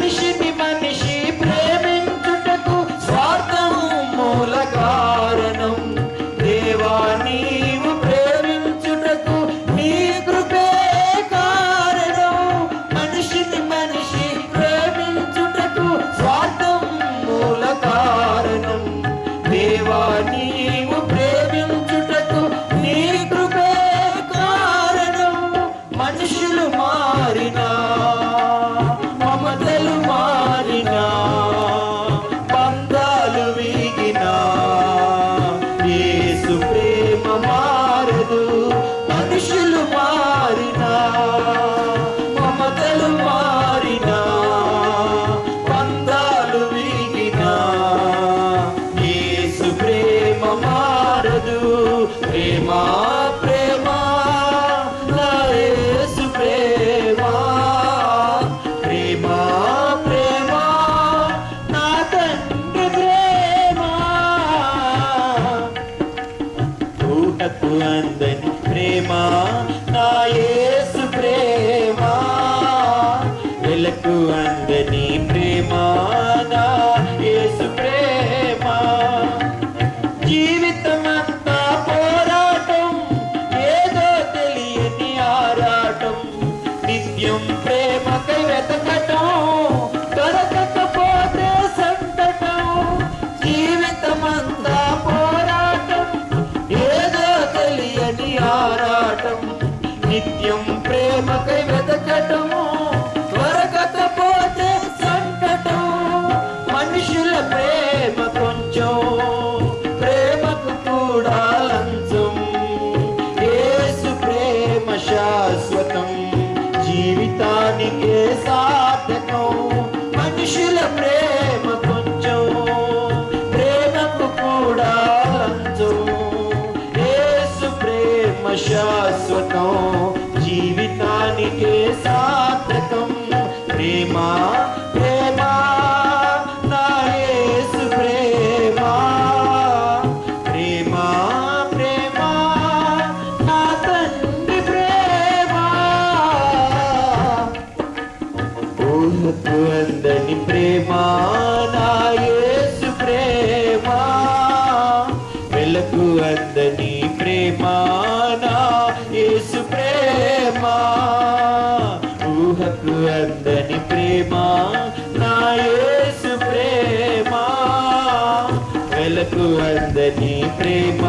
మనిషిని మనిషి ప్రేమించుటకు స్వార్థం మూల కారణం. దేవా నీవు ప్రేమించుటకు నీ కృపే కారణం. మనిషిని మనిషి ప్రేమించుటకు స్వార్థం మూల కారణం. దేవా నీవు ప్రేమించుటకు నీ కృపే కారణం. మనుషులు మారినా, మమతలు మారినా, బంధాలు వీగినా, యేసు ప్రేమ మారదు. మనుషులు మారినా, మమతలు మారినా, బంధాలు వీగినా, యేసు ప్రేమ మారదు. ప్రేమ ప్రేమ నా యేసు ప్రేమ. ప్రేమ ప్రేమ నా తండ్రి ప్రేమ. ఊహకు అందని ప్రేమ నా యేసు ప్రేమ. వెలకు అందని ప్రేమ నా యేసు ప్రేమ. జీవితమంతా పోరాటం, ఏదో తెలియని ఆరాటం. నిత్యం ప్రేమకై వెతకటం, దొరకకపోతే సంతటం. జీవితమంతా పోరాటం, ఏదో తెలియని ఆరాటం. నిత్యం ప్రేమకై వెతకటం, దొరకకపోతే సంకటం. మనుషుల ప్రేమ కొంచెం, ప్రేమకు కూడా లంచం. యేసు ప్రేమ శాశ్వతం, జీవితానికే సార్థకం. మనుషుల ప్రేమ కొంచెం, ప్రేమకు కూడా లంచం. యేసు ప్రేమ శాశ్వతం, జీవితానికే సార్థకం. ప్రేమ ప్రేమ నా యేసు ప్రేమ. ప్రేమ ప్రేమ నా తండ్రి ప్రేమ. ఊహకు అందని ప్రేమ నా యేసు ప్రేమ. వెలకు అందని ప్రేమ నా యేసు ప్రేమ. ఊహకు అందని ప్రేమ నా యేసు ప్రేమ. వెలకు అందని ప్రేమ